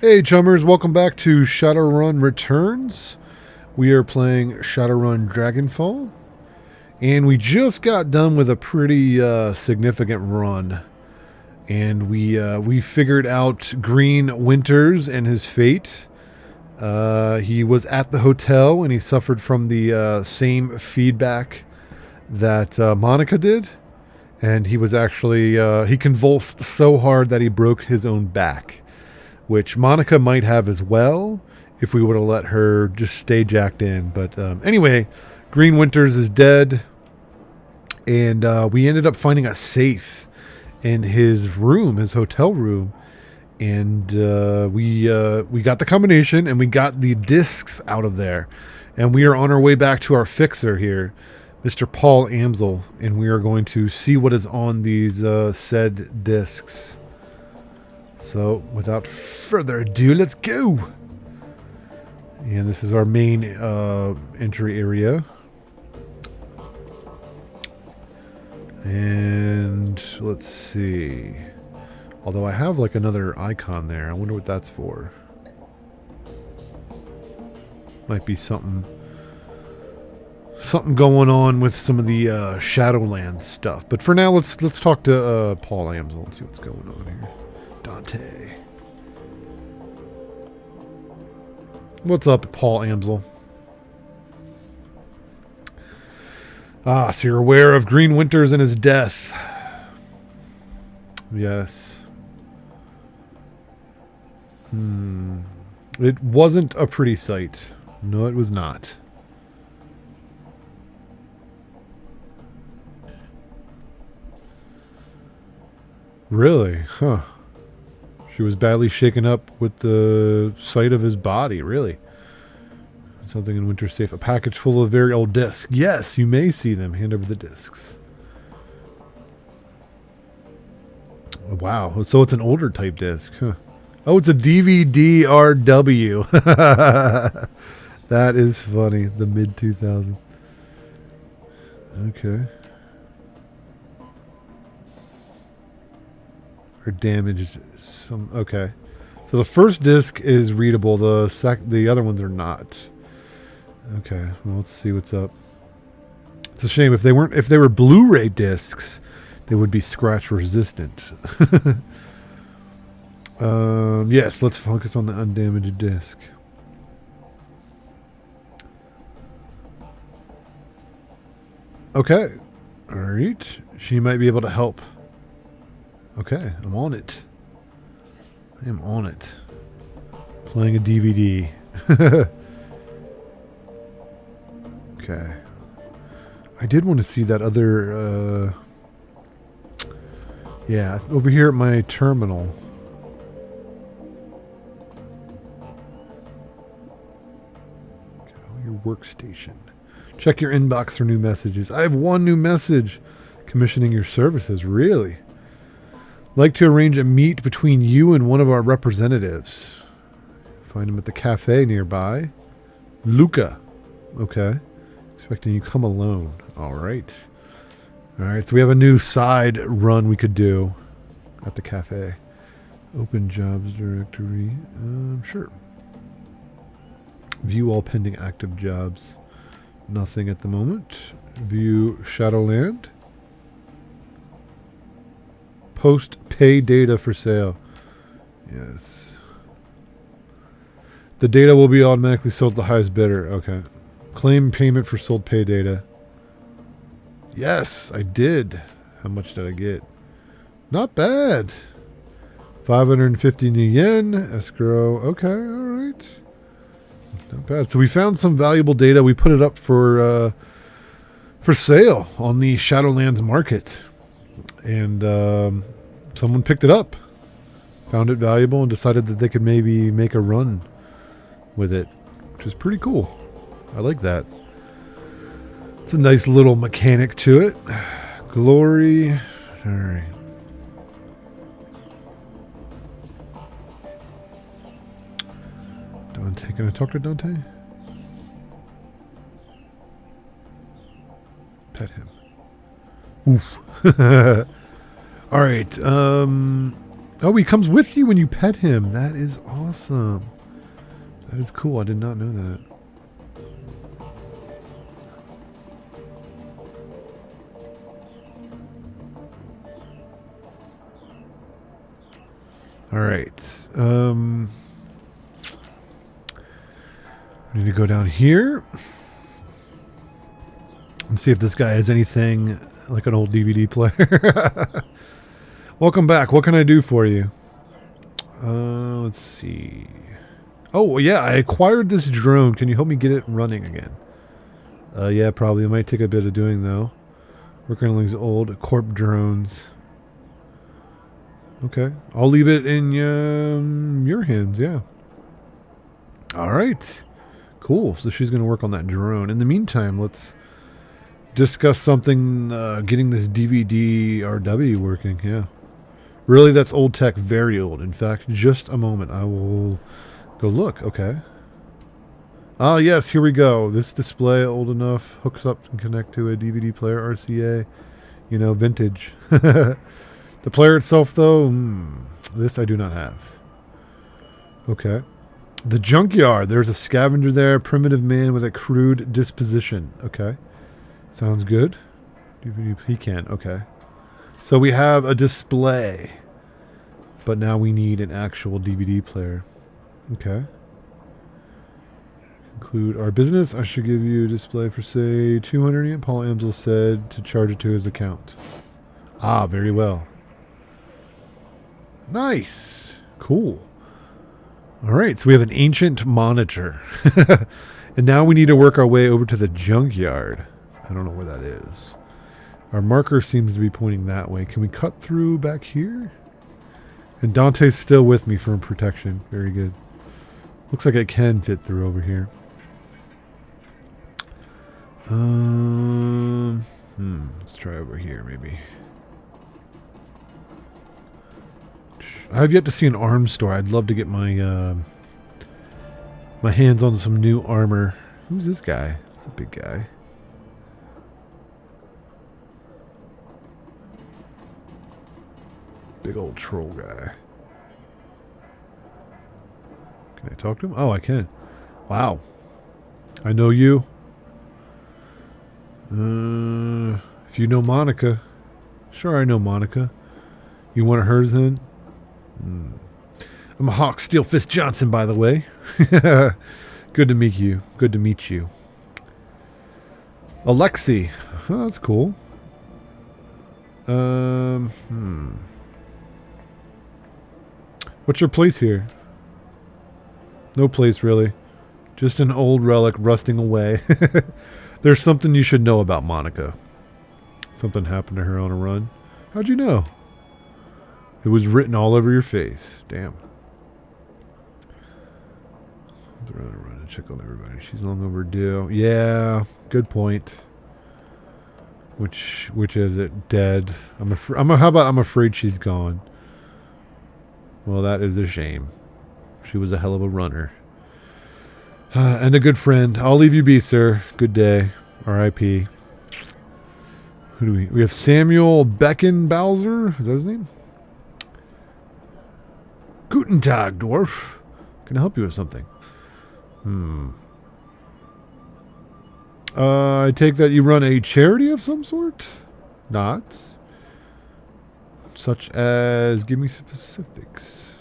Hey chummers, welcome back to Shadowrun Returns. We are playing Shadowrun Dragonfall, and we just got done with a pretty significant run, and we figured out Green Winters and his fate. He was at the hotel, and he suffered from the same feedback that Monica did, and he was actually he convulsed so hard that he broke his own back, which Monica might have as well if we would have let her just stay jacked in. But anyway, Green Winters is dead, and we ended up finding a safe in his room, his hotel room, and we got the combination, and we got the discs out of there, and we are on our way back to our fixer here, Mr. Paul Amsel, and we are going to see what is on these said discs. So, without further ado, let's go. And this is our main entry area. And let's see. Although I have like another icon there. I wonder what that's for. Might be something going on with some of the Shadowlands stuff. But for now, let's talk to Paul Amsel and see what's going on here. Dante. What's up, Paul Amsel? Ah, so you're aware of Green Winters and his death. Yes. It wasn't a pretty sight. No, it was not. Really? Huh. She was badly shaken up with the sight of his body, really. Something in Winter's safe. A package full of very old discs. Yes, you may see them. Hand over the discs. Wow. So it's an older type disc. Huh. Oh, it's a DVD-RW. That is funny. The mid-2000s. Okay. Or damaged some. Okay, so the first disc is readable. The other ones are not. Okay, well, let's see what's up. It's a shame if they were Blu-ray discs, they would be scratch resistant. Yes, let's focus on the undamaged disc. Okay, all right. She might be able to help. Okay, I'm on it. I am on it. Playing a DVD. Okay. I did want to see that other... yeah, over here at my terminal. Okay, your workstation. Check your inbox for new messages. I have one new message. Commissioning your services. Really? Like to arrange a meet between you and one of our representatives. Find him at the cafe nearby. Luca. Okay. Expecting you come alone. All right. All right. So we have a new side run we could do at the cafe. Open jobs directory. Sure. View all pending active jobs. Nothing at the moment. View Shadowland. Post pay data for sale. Yes. The data will be automatically sold to the highest bidder. Okay. Claim payment for sold pay data. Yes, I did. How much did I get? Not bad. 550 new yen. Escrow. Okay, all right. Not bad. So we found some valuable data. We put it up for sale on the Shadowlands market. And someone picked it up, found it valuable, and decided that they could maybe make a run with it, which is pretty cool. I like that. It's a nice little mechanic to it. Glory. All right. Dante. Can I talk to Dante? Pet him. Oof. All right. Oh, he comes with you when you pet him. That is awesome. That is cool. I did not know that. All right. I need to go down here and see if this guy has anything like an old DVD player. Welcome back. What can I do for you? Let's see. Oh, yeah, I acquired this drone. Can you help me get it running again? Yeah, probably. It might take a bit of doing, though. Working on these old corp drones. Okay. I'll leave it in your hands, yeah. All right. Cool. So she's going to work on that drone. In the meantime, let's discuss something, getting this DVD RW working, yeah. Really, that's old tech, very old. In fact, just a moment. I will go look. Okay. Ah, yes, here we go. This display, old enough, hooks up and connect to a DVD player, RCA. You know, vintage. The player itself, though, this I do not have. Okay. The junkyard. There's a scavenger there. Primitive man with a crude disposition. Okay. Sounds good. He can. Okay. So we have a display. But now we need an actual DVD player. Okay. Conclude our business. I should give you a display for, say, 200 amp. Paul Amsel said to charge it to his account. Ah, very well. Nice. Cool. All right, so we have an ancient monitor. And now we need to work our way over to the junkyard. I don't know where that is. Our marker seems to be pointing that way. Can we cut through back here? And Dante's still with me for protection. Very good. Looks like it can fit through over here. Let's try over here, maybe. I have yet to see an arms store. I'd love to get my my hands on some new armor. Who's this guy? It's a big guy. Big old troll guy. Can I talk to him? Oh, I can. Wow. I know you. If you know Monica. Sure, I know Monica. You want hers then? I'm a Hawk Steel Fist Johnson, by the way. Good to meet you. Good to meet you. Alexi. Oh, that's cool. What's your place here? No place, really. Just an old relic rusting away. There's something you should know about Monica. Something happened to her on a run. How'd you know? It was written all over your face. Damn. Run and check on everybody. She's long overdue. Yeah, good point. Which is it? Dead. How about I'm afraid she's gone. Well, that is a shame. She was a hell of a runner. And a good friend. I'll leave you be, sir. Good day. R.I.P. Who do we have? Samuel Beckenbauser. Is that his name? Guten Tag, dwarf. Can I help you with something? I take that you run a charity of some sort? Not. Such as, give me specifics.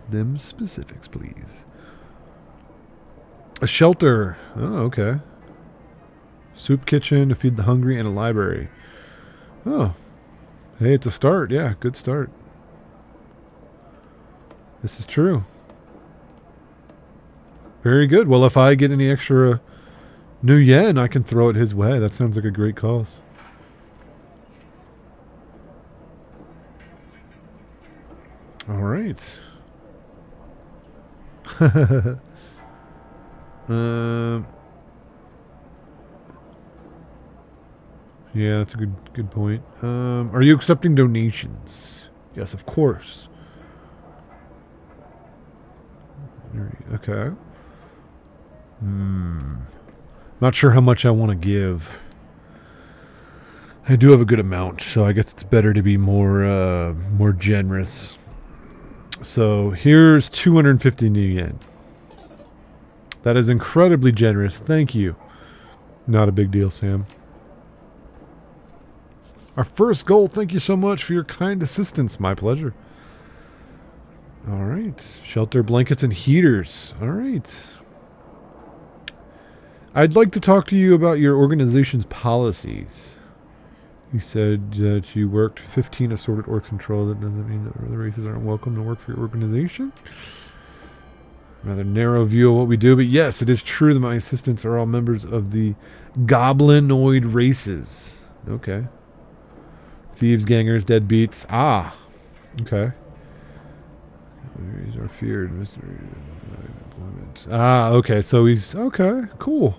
Them specifics, please. A shelter. Oh, okay. Soup kitchen to feed the hungry and a library. Oh. Hey, it's a start. Yeah, good start. This is true. Very good. Well, if I get any extra new yen, I can throw it his way. That sounds like a great cause. All right. Yeah, that's a good point. Are you accepting donations? Yes, of course. Okay. Not sure how much I want to give. I do have a good amount, so I guess it's better to be more generous. So here's 250 new yen. That is incredibly generous. Thank you. Not a big deal, Sam. Our first goal. Thank you so much for your kind assistance. My pleasure. All right. Shelter, blankets, and heaters. All right. I'd like to talk to you about your organization's policies. You said that you worked 15 assorted orc control. That doesn't mean that other races aren't welcome to work for your organization. Rather narrow view of what we do, but yes, it is true that my assistants are all members of the goblinoid races. Okay. Thieves, gangers, deadbeats. Ah. Okay. These are feared. Ah, okay. So he's... Okay, cool.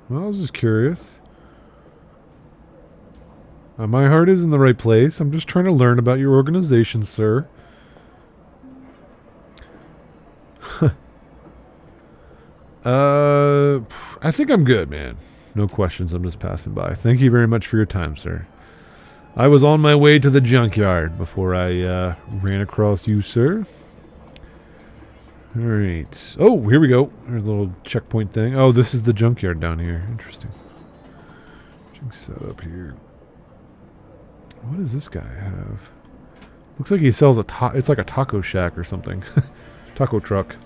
Well, I was just curious. My heart is in the right place. I'm just trying to learn about your organization, sir. I think I'm good, man. No questions. I'm just passing by. Thank you very much for your time, sir. I was on my way to the junkyard before I ran across you, sir. All right. Oh, here we go. There's a little checkpoint thing. Oh, this is the junkyard down here. Interesting. Junk set up here. What does this guy have? Looks like he sells it's like a taco shack or something. Taco truck.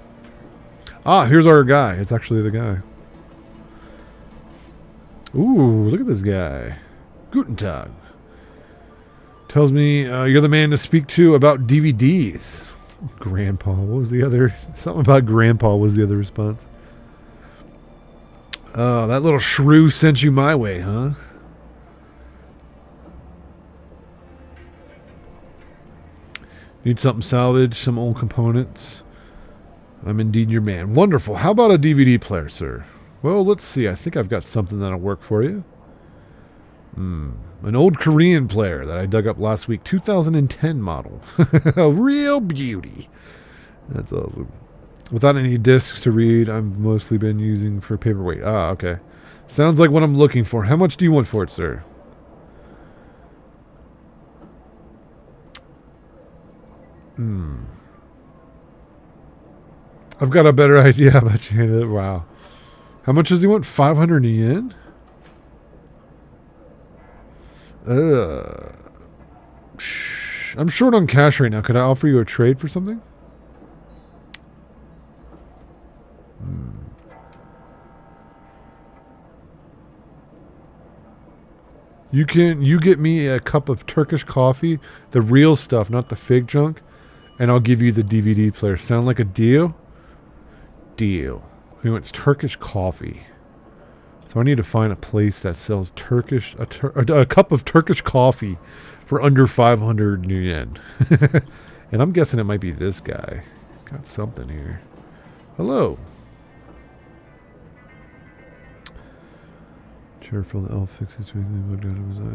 Ah, here's our guy. It's actually the guy. Ooh, look at this guy. Guten Tag. Tells me you're the man to speak to about DVDs. Grandpa. What was the other? Something about Grandpa was the other response. Oh, that little shrew sent you my way, huh? Need something salvaged, some old components. I'm indeed your man. Wonderful. How about a DVD player, sir? Well, let's see. I think I've got something that'll work for you. An old Korean player that I dug up last week. 2010 model. A real beauty. That's awesome. Without any discs to read, I've mostly been using for paperweight. Ah, okay. Sounds like what I'm looking for. How much do you want for it, sir? I've got a better idea about you. Wow. How much does he want? 500 yen? I'm short on cash right now. Could I offer you a trade for something? You get me a cup of Turkish coffee, the real stuff, not the fake junk, and I'll give you the DVD player. Sound like a deal? Deal. He wants Turkish coffee. So I need to find a place that sells a cup of Turkish coffee for under 500 new yen. And I'm guessing it might be this guy. He's got something here. Hello. Cheerful, the elf fixes.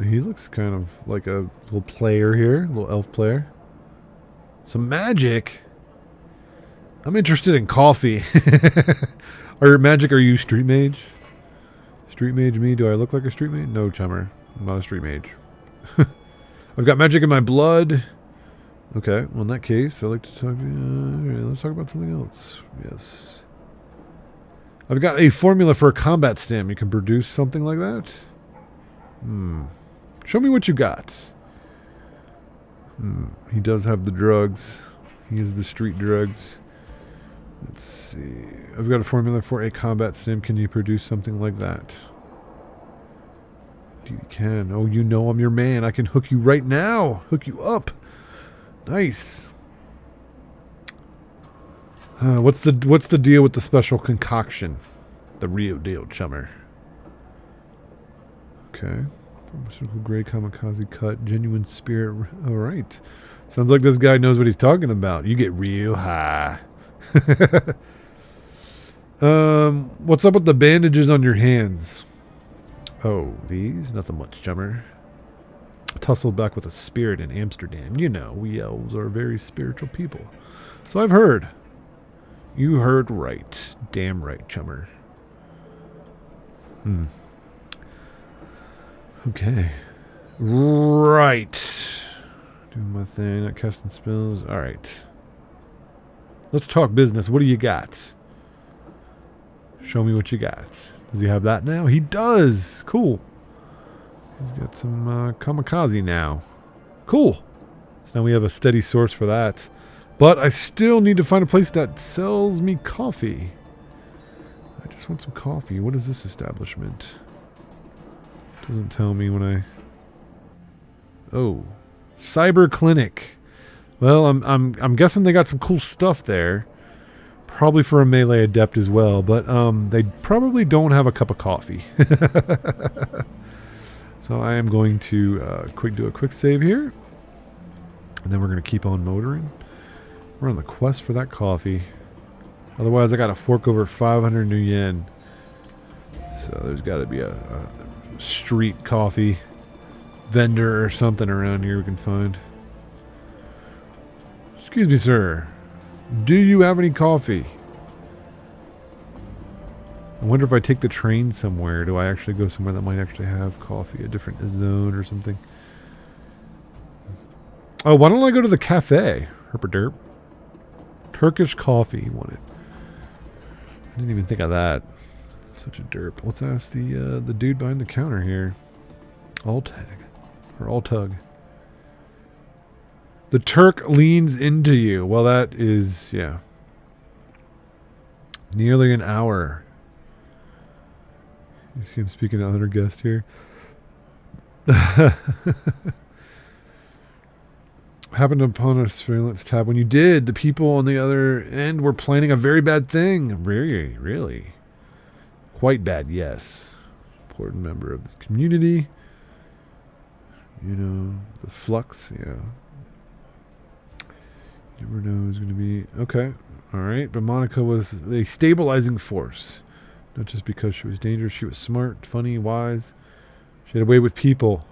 He looks kind of like a little player here, a little elf player. Some magic. I'm interested in coffee. Are you street mage? Street mage me? Do I look like a street mage? No, chummer. I'm not a street mage. I've got magic in my blood. Okay, well in that case, I'd like to talk to you. Let's talk about something else. Yes. I've got a formula for a combat stem. You can produce something like that? Show me what you got. He does have the drugs. He is the street drugs. Let's see. I've got a formula for a combat stem. Can you produce something like that? You can. Oh, you know I'm your man. I can hook you right now. Hook you up. Nice. What's the deal with the special concoction? The real deal, chummer. Okay. Pharmaceutical grade kamikaze cut. Genuine spirit. All right. Sounds like this guy knows what he's talking about. You get real high. What's up with the bandages on your hands? Oh, these? Nothing much, chummer. Tussled back with a spirit in Amsterdam. You know, we elves are very spiritual people. So I've heard. You heard right. Damn right, chummer. Okay. Right. Doing my thing. Not casting spells. All right. Let's talk business. What do you got? Show me what you got. Does he have that now? He does. Cool. He's got some kamikaze now. Cool. So now we have a steady source for that. But I still need to find a place that sells me coffee. I just want some coffee. What is this establishment? Doesn't tell me when I... Oh. Cyber Clinic. Well, I'm guessing they got some cool stuff there. Probably for a melee adept as well, but they probably don't have a cup of coffee. So I am going to do a quick save here. And then we're going to keep on motoring. We're on the quest for that coffee. Otherwise, I got to fork over 500 new yen. So there's got to be a street coffee vendor or something around here we can find. Excuse me, sir. Do you have any coffee? I wonder if I take the train somewhere, do I actually go somewhere that might actually have coffee, a different zone or something? Oh, why don't I go to the cafe? Herpaderp. Turkish coffee, wanted. I didn't even think of that. Such a derp. Let's ask the dude behind the counter here. Altag. Or Altug. The Turk leans into you. Well, that is, yeah. Nearly an hour. You see him speaking to another guest here. Happened upon a surveillance tab. When you did, the people on the other end were planning a very bad thing. Really, really. Quite bad, yes. Important member of this community. You know, the flux, yeah. You never know who's going to be... Okay, alright. But Monica was a stabilizing force. Not just because she was dangerous. She was smart, funny, wise. She had a way with people.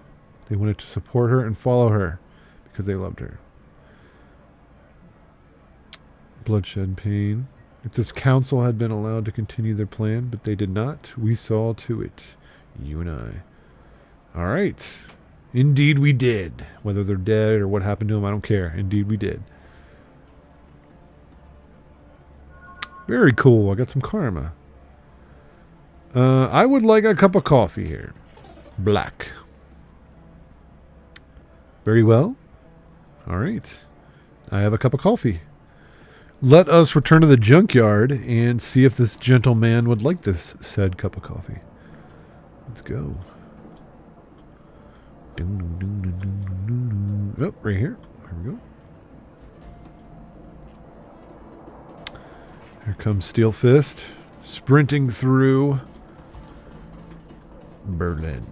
They wanted to support her and follow her because they loved her. Bloodshed, pain. If this council had been allowed to continue their plan, but they did not, we saw to it. You and I. Alright. Indeed we did. Whether they're dead or what happened to them, I don't care. Indeed we did. Very cool. I got some karma. I would like a cup of coffee here. Black. Very well. All right. I have a cup of coffee. Let us return to the junkyard and see if this gentleman would like this said cup of coffee. Let's go. Oh, right here. Here we go. Here comes Steel Fist, sprinting through Berlin.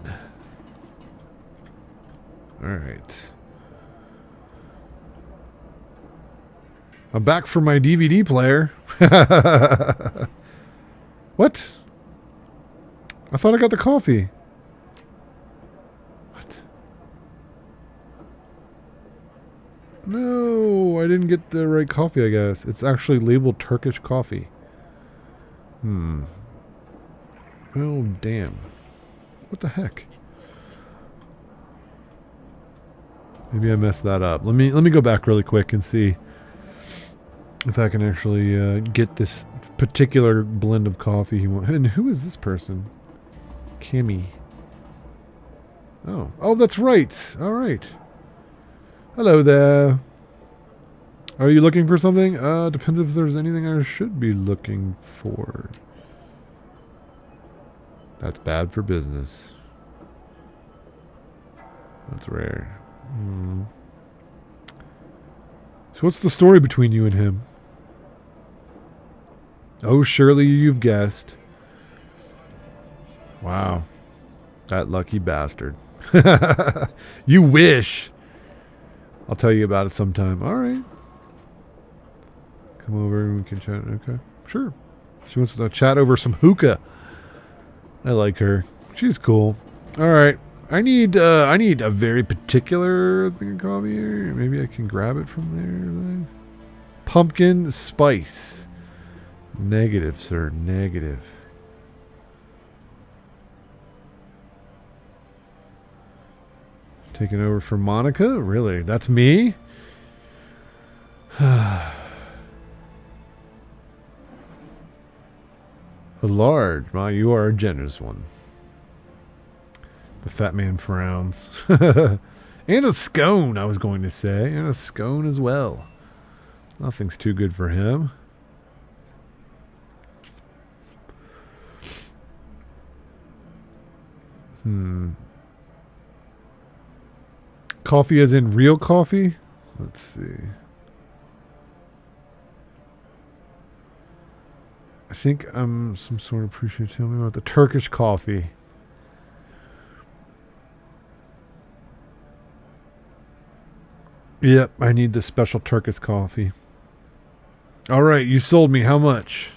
All right. I'm back for my DVD player. What? I thought I got the coffee. What? No, I didn't get the right coffee, I guess. It's actually labeled Turkish coffee. Oh, damn. What the heck? Maybe I messed that up. Let me go back really quick and see if I can actually get this particular blend of coffee he wants. And who is this person? Kimmy. Oh, that's right. All right. Hello there. Are you looking for something? Depends if there's anything I should be looking for. That's bad for business. That's rare. So what's the story between you and him? Oh, surely you've guessed. Wow. That lucky bastard. You wish. I'll tell you about it sometime. All right. Come over and we can chat. Okay. Sure. She wants to chat over some hookah. I like her. She's cool. All right. I need a very particular thing of coffee here. Maybe I can grab it from there. Pumpkin spice. Negative, sir. Negative. Taking over for Monica? Really? That's me? A large. Well, you are a generous one. The fat man frowns. And a scone, I was going to say. And a scone as well. Nothing's too good for him. Coffee as in real coffee? Let's see. I think I'm some sort of appreciative. Tell me about the Turkish coffee. Yep, I need the special Turkish coffee. All right, you sold me how much?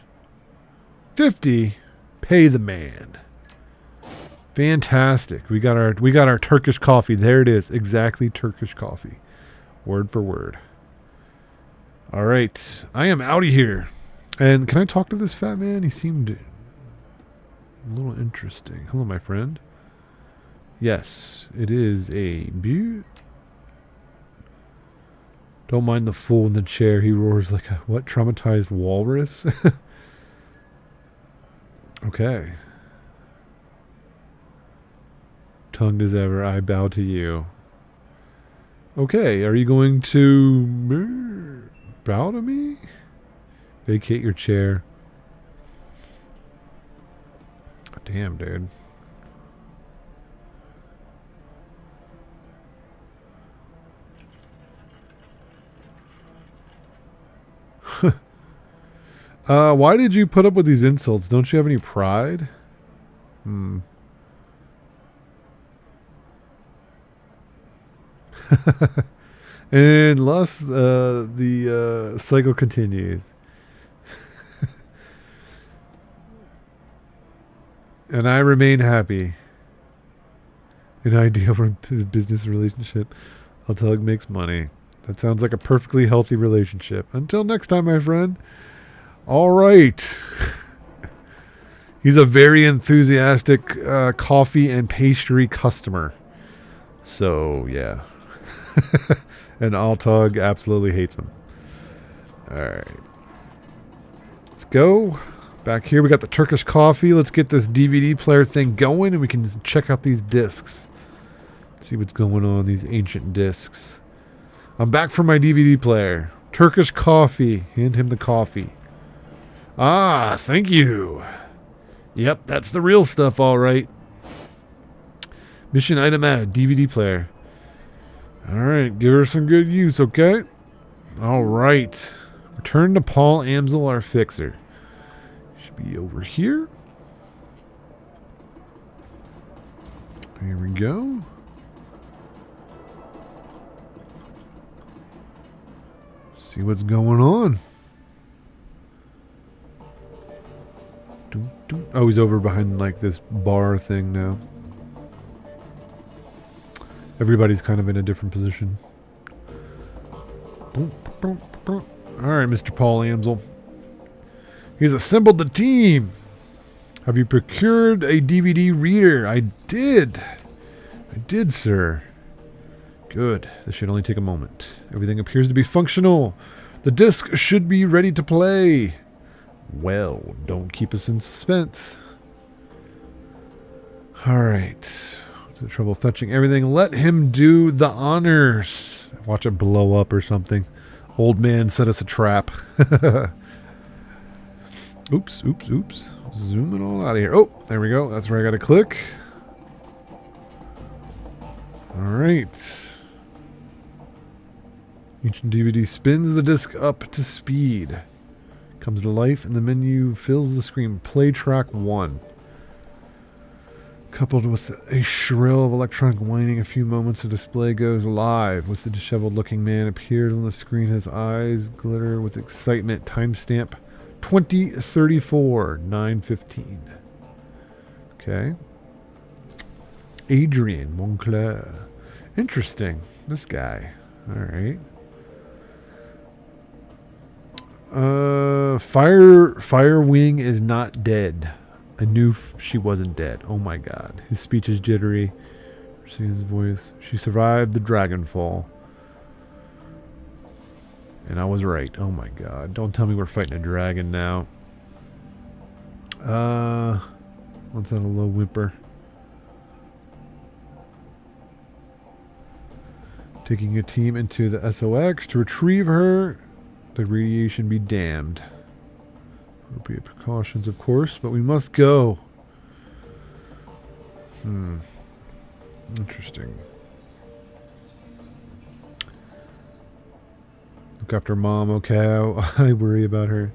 50. Pay the man. Fantastic. We got our Turkish coffee. There it is. Exactly Turkish coffee. Word for word. All right. I am out of here. And can I talk to this fat man? He seemed a little interesting. Hello, my friend. Yes, it is a beaut. Don't mind the fool in the chair. He roars like a, what, traumatized walrus? Okay. Tongued as ever, I bow to you. Okay, are you going to bow to me? Vacate your chair. Damn, dude. Why did you put up with these insults? Don't you have any pride? And thus the cycle continues. And I remain happy. An ideal business relationship. A tug makes money. That sounds like a perfectly healthy relationship. Until next time, my friend. All right. He's a very enthusiastic coffee and pastry customer. So, yeah. And Altog absolutely hates him. All right. Let's go. Back here, we got the Turkish coffee. Let's get this DVD player thing going, and we can just check out these discs. See what's going on, these ancient discs. I'm back from my DVD player. Turkish coffee. Hand him the coffee. Ah, thank you. Yep, that's the real stuff, all right. Mission item add, DVD player. All right, give her some good use, okay? All right. Return to Paul Amsel, our fixer. Should be over here. Here we go. See what's going on. Oh, he's over behind like this bar thing now. Everybody's kind of in a different position. All right, Mr. Paul Amsel. He's assembled the team. Have you procured a DVD reader? I did. I did, sir. Good. This should only take a moment. Everything appears to be functional. The disc should be ready to play. Well, don't keep us in suspense. All right. The trouble fetching everything. Let him do the honors. Watch it blow up or something. Old man set us a trap. Oops. Zooming all out of here. Oh, there we go. That's where I got to click. All right. Ancient DVD spins the disc up to speed. Comes to life and the menu fills the screen. Play track 1. Coupled with a shrill of electronic whining, a few moments the display goes live. With the disheveled looking man appears on the screen. His eyes glitter with excitement. Timestamp 2034 9:15. Okay. Adrian Moncler. Interesting. This guy. All right. Firewing is not dead. I knew she wasn't dead. Oh my god. His speech is jittery. Seeing his voice. She survived the Dragonfall. And I was right. Oh my god. Don't tell me we're fighting a dragon now. What's that, a low whimper? Taking a team into the SOX to retrieve her. The radiation be damned. Appropriate precautions, of course, but we must go. Interesting. Look after mom, okay? I worry about her.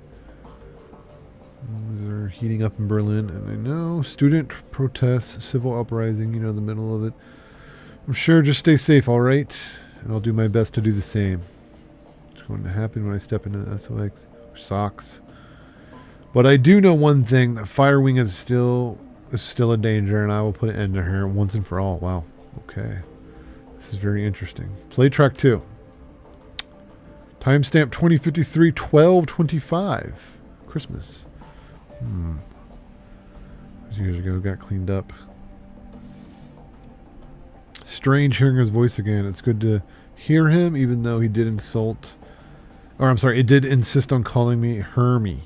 Things are heating up in Berlin, and I know. Student protests, civil uprising, you know, the middle of it. I'm sure, just stay safe, alright? And I'll do my best to do the same. What's going to happen when I step into the SOX? Socks. But I do know one thing, that Firewing is still a danger, and I will put an end to her once and for all. Wow. Okay. This is very interesting. Play track 2. Timestamp 2053-12-25. Christmas. Years ago, got cleaned up. Strange hearing his voice again. It's good to hear him, even though he did insult... Or, I'm sorry, it did insist on calling me Hermie.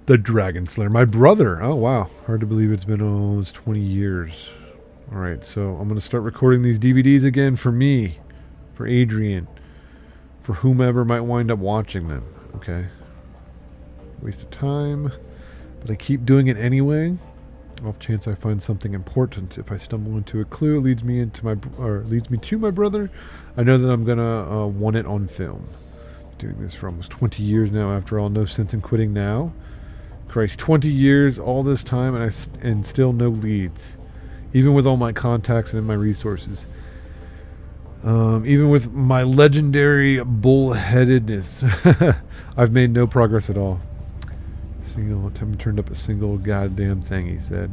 The Dragon Slayer. My brother. Oh, wow. Hard to believe it's been almost 20 years. Alright, so I'm going to start recording these DVDs again for me. For Adrian. For whomever might wind up watching them. Okay. Waste of time. But I keep doing it anyway. Off chance I find something important. If I stumble into a clue, it leads me to my brother. I know that I'm going to want it on film. Doing this for almost 20 years now. After all, no sense in quitting now. Christ, 20 years, all this time, and still no leads. Even with all my contacts and my resources. Even with my legendary bullheadedness. I've made no progress at all. Haven't turned up a single goddamn thing, he said.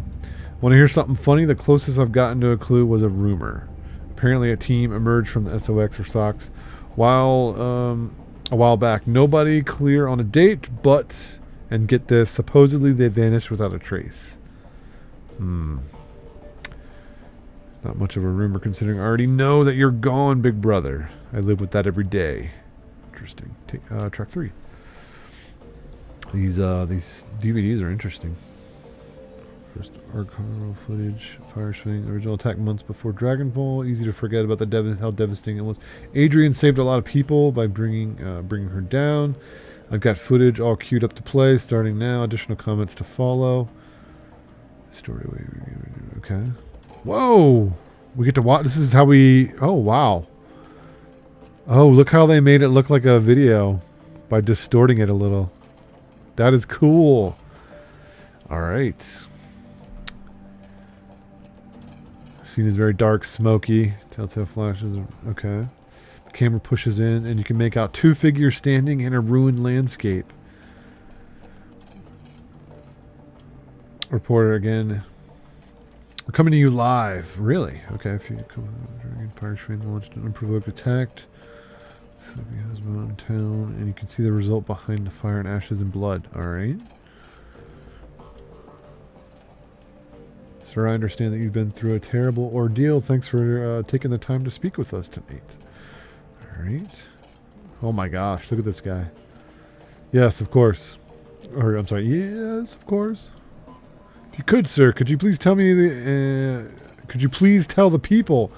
Want to hear something funny? The closest I've gotten to a clue was a rumor. Apparently a team emerged from the SOX or SOX a while back. Nobody clear on a date, but... And get this, supposedly they vanished without a trace. Not much of a rumor considering I already know that you're gone, big brother. I live with that every day. Interesting. Track 3. These DVDs are interesting. First archival footage, fire swing, original attack months before Dragonfall. Easy to forget about how devastating it was. Adrian saved a lot of people by bringing her down. I've got footage all queued up to play, starting now. Additional comments to follow. Story. Okay. Whoa! We get to watch. This is how we... Oh, wow. Oh, look how they made it look like a video by distorting it a little. That is cool. All right. Scene is very dark, smoky. Telltale flashes. Okay. The camera pushes in, and you can make out 2 figures standing in a ruined landscape. Reporter again. We're coming to you live. Really? Okay. If you come, Dragon fire train launched an unprovoked attack. Sleepy husband in town, and you can see the result behind the fire and ashes and blood. All right. Sir, I understand that you've been through a terrible ordeal. Thanks for taking the time to speak with us tonight. All right. Oh my gosh, look at this guy. Yes, of course. Or I'm sorry. Yes, of course. If you could, sir, could you please tell me could you please tell the people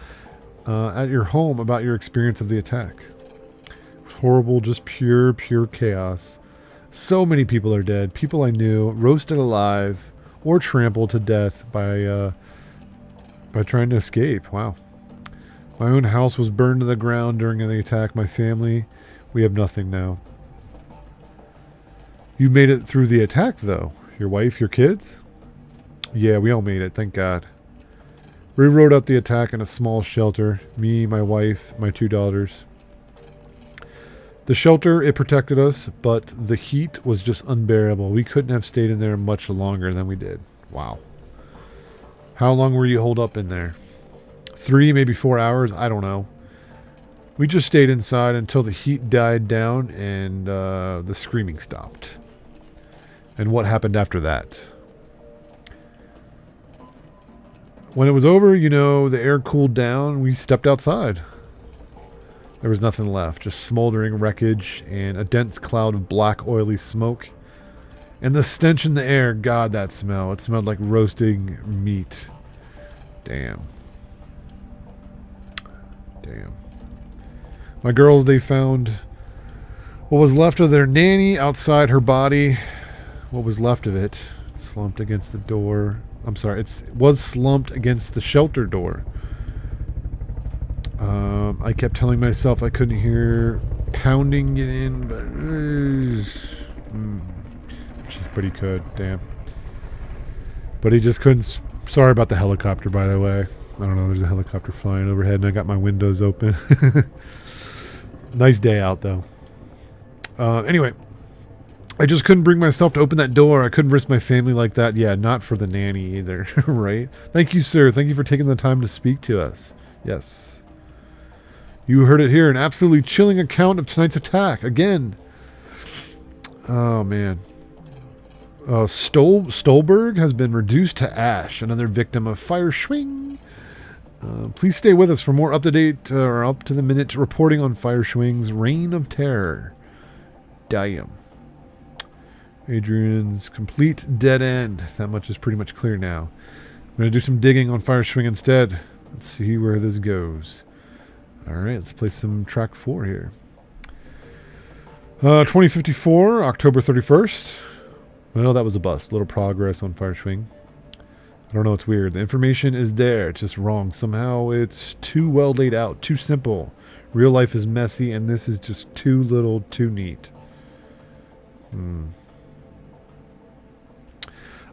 at your home about your experience of the attack? It was horrible, just pure chaos. So many people are dead. People I knew, roasted alive or trampled to death by trying to escape. Wow. My own house was burned to the ground during the attack. My family, we have nothing now. You made it through the attack, though. Your wife, your kids? Yeah, we all made it, thank God. We rode out the attack in a small shelter. Me, my wife, my 2 daughters. The shelter, it protected us, but the heat was just unbearable. We couldn't have stayed in there much longer than we did. Wow. How long were you holed up in there? 3, maybe 4 hours? I don't know. We just stayed inside until the heat died down and the screaming stopped. And what happened after that? When it was over, you know, the air cooled down. We stepped outside. There was nothing left, just smoldering wreckage and a dense cloud of black, oily smoke. And the stench in the air, God, that smell. It smelled like roasting meat. Damn. Damn. My girls, they found what was left of their nanny outside her body. What was left of it slumped against the door. I'm sorry, it was slumped against the shelter door. I kept telling myself I couldn't hear pounding it in, but he could, damn. But he just couldn't. Sorry about the helicopter, by the way. I don't know, there's a helicopter flying overhead and I got my windows open. Nice day out, though. Anyway, I just couldn't bring myself to open that door. I couldn't risk my family like that. Yeah, not for the nanny either, right? Thank you, sir. Thank you for taking the time to speak to us. Yes. You heard it here, an absolutely chilling account of tonight's attack. Again. Oh, man. Stolberg has been reduced to ash, another victim of fire Schwing. Please stay with us for more up-to-date or up-to-the-minute reporting on Fire Schwing's Reign of Terror. Damn. Adrian's complete dead end. That much is pretty much clear now. I'm going to do some digging on Fire Schwing instead. Let's see where this goes. Alright, let's play some track 4 here. 2054, October 31st. Well, that was a bust. Little progress on Fire Schwing. I don't know, it's weird. The information is there, it's just wrong. Somehow it's too well laid out, too simple. Real life is messy, and this is just too little, too neat. I'm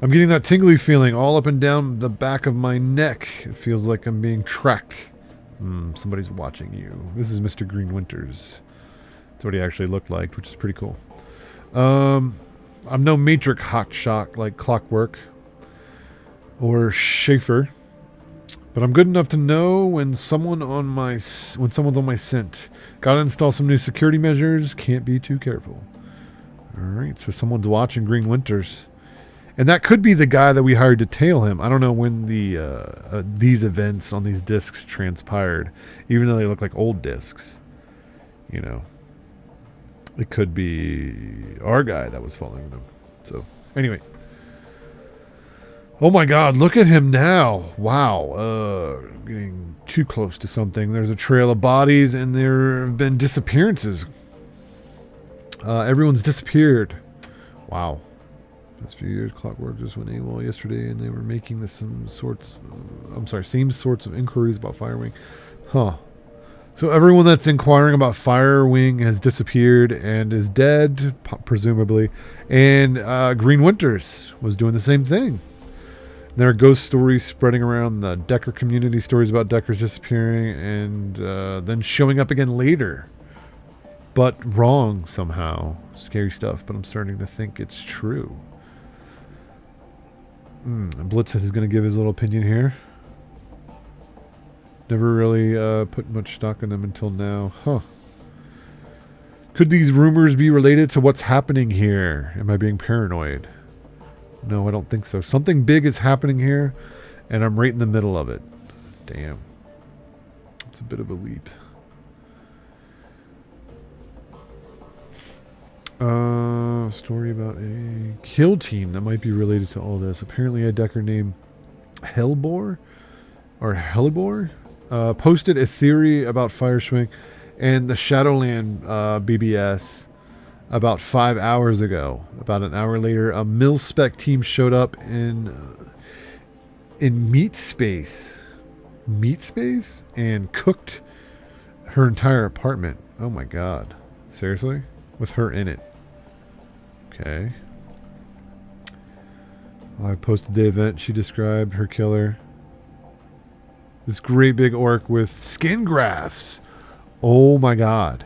getting that tingly feeling all up and down the back of my neck. It feels like I'm being tracked. Somebody's watching you. This is Mr. Green Winters. That's what he actually looked like, which is pretty cool. I'm no matrix hotshot like Clockwork or Schaefer, but I'm good enough to know when someone's on my scent. Gotta install some new security measures. Can't be too careful. All right, so someone's watching Green Winters. And that could be the guy that we hired to tail him. I don't know when these events on these discs transpired, even though they look like old discs. You know, it could be our guy that was following them. So, anyway. Oh my God, look at him now. Wow. Getting too close to something. There's a trail of bodies and there have been disappearances. Everyone's disappeared. Wow. Past few years, Clockwork just went AWOL yesterday, and they were making same sorts of inquiries about Firewing. Huh. So everyone that's inquiring about Firewing has disappeared and is dead, presumably. And Green Winters was doing the same thing. There are ghost stories spreading around the Decker community, stories about Deckers disappearing and then showing up again later. But wrong somehow. Scary stuff, but I'm starting to think it's true. Blitz is going to give his little opinion here. Never really put much stock in them until now. Huh. Could these rumors be related to what's happening here? Am I being paranoid? No, I don't think so. Something big is happening here, and I'm right in the middle of it. Damn. It's a bit of a leap. Story about a kill team that might be related to all this. Apparently a Decker named Hellbor posted a theory about Fireswing and the Shadowland BBS about 5 hours ago. About an hour later, a mil-spec team showed up in meat space and cooked her entire apartment. Oh my God. Seriously? With her in it. Okay. I posted the event. She described her killer. This great big orc with skin grafts. Oh my God.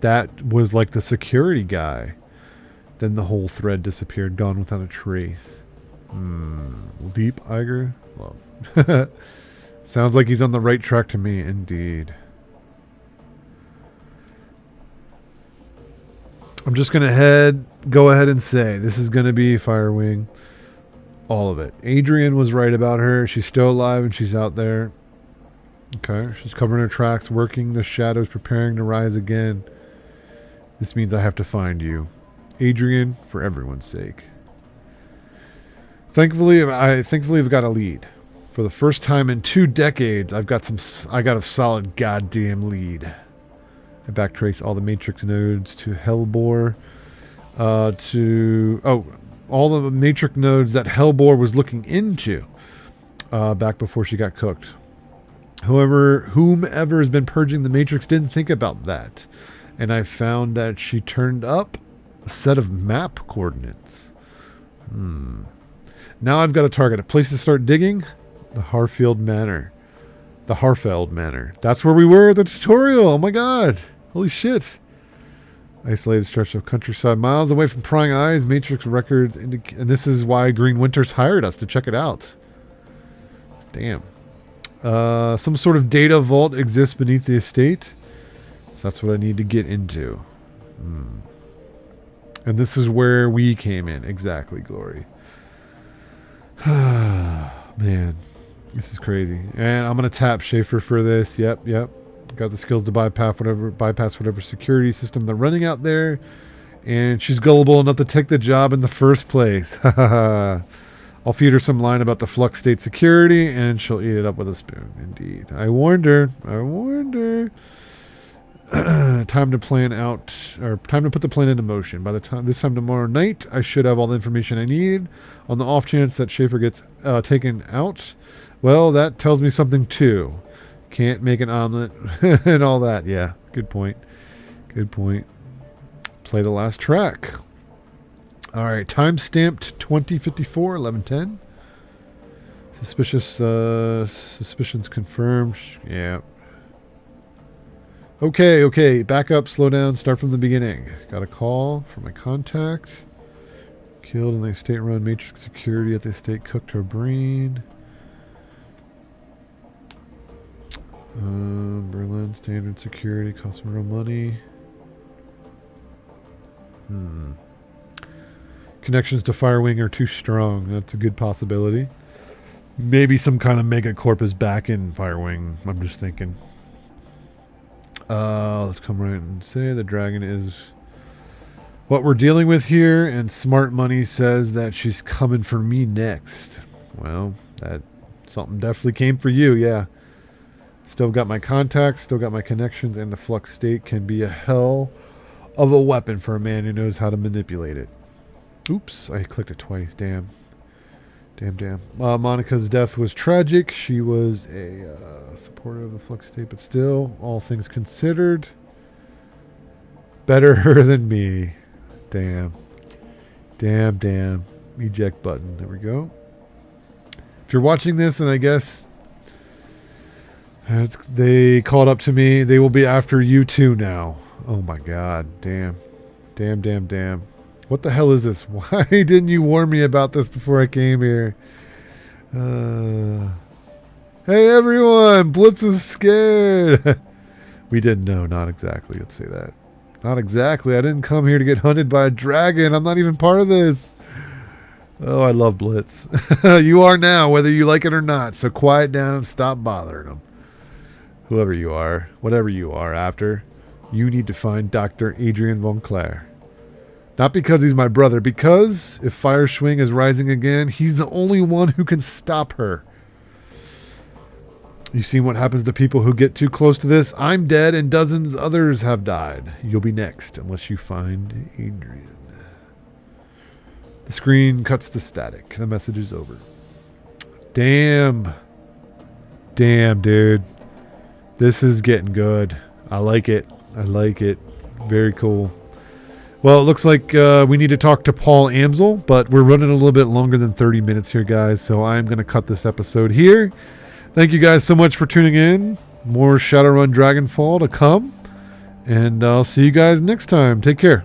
That was like the security guy. Then the whole thread disappeared, gone without a trace. Deep Iger? Love. Sounds like he's on the right track to me, indeed. I'm just going to go ahead and say this is going to be Firewing. All of it. Adrian was right about her. She's still alive and she's out there. Okay. She's covering her tracks, working the shadows, preparing to rise again. This means I have to find you. Adrian, for everyone's sake. Thankfully, I've got a lead. For the first time in 2 decades, I got a solid goddamn lead. I backtrace all the matrix nodes to Hellbore. All the matrix nodes that Hellbore was looking into back before she got cooked. However, whomever has been purging the matrix didn't think about that. And I found that she turned up a set of map coordinates. Now I've got a target. A place to start digging? The Harfeld Manor. That's where we were at the tutorial. Oh my god. Holy shit. Isolated stretch of countryside miles away from prying eyes. Matrix records. And this is why Green Winters hired us to check it out. Damn. Some sort of data vault exists beneath the estate. So that's what I need to get into. And this is where we came in. Exactly, Glory. Man. This is crazy. And I'm going to tap Schaefer for this. Yep. Got the skills to bypass whatever security system they're running out there. And she's gullible enough to take the job in the first place. I'll feed her some line about the flux state security, and she'll eat it up with a spoon. Indeed. I warned her. Time to put the plan into motion. By this time tomorrow night, I should have all the information I need. On the off chance that Schaefer gets taken out, well, that tells me something too. Can't make an omelet and all that. Yeah, good point. Play the last track. All right, time stamped 2054, 11:10. Suspicions confirmed. Yeah. Okay. Back up, slow down, start from the beginning. Got a call from my contact. Killed in the estate-run matrix security at the estate, cooked her brain. Berlin standard security, cost me real money. Connections to Firewing are too strong. That's a good possibility. Maybe some kind of mega corp is back in Firewing. I'm just thinking. Let's come right and say the dragon is what we're dealing with here, and Smart Money says that she's coming for me next. Well, that something definitely came for you, yeah. Still got my contacts, still got my connections, and the flux state can be a hell of a weapon for a man who knows how to manipulate it. Oops, I clicked it twice, damn. Monica's death was tragic. She was a supporter of the flux state, but still, all things considered, better her than me. Damn. Eject button. There we go. If you're watching this, and I guess they called up to me, they will be after you too now. Oh my god. Damn. What the hell is this? Why didn't you warn me about this before I came here? Hey everyone, Blitz is scared. We didn't know, not exactly. Let's say that. Not exactly. I didn't come here to get hunted by a dragon. I'm not even part of this. Oh, I love Blitz. You are now, whether you like it or not. So quiet down and stop bothering them. Whoever you are, whatever you are after, you need to find Dr. Adrian von Clare. Not because he's my brother, because if Fireschwing is rising again, he's the only one who can stop her. You've seen what happens to people who get too close to this. I'm dead and dozens others have died. You'll be next unless you find Adrian. The screen cuts the static. The message is over. Damn, dude. This is getting good. I like it. Very cool. Well, it looks like we need to talk to Paul Amsel, but we're running a little bit longer than 30 minutes here, guys, so I'm going to cut this episode here. Thank you guys so much for tuning in. More Shadowrun Dragonfall to come, and I'll see you guys next time. Take care.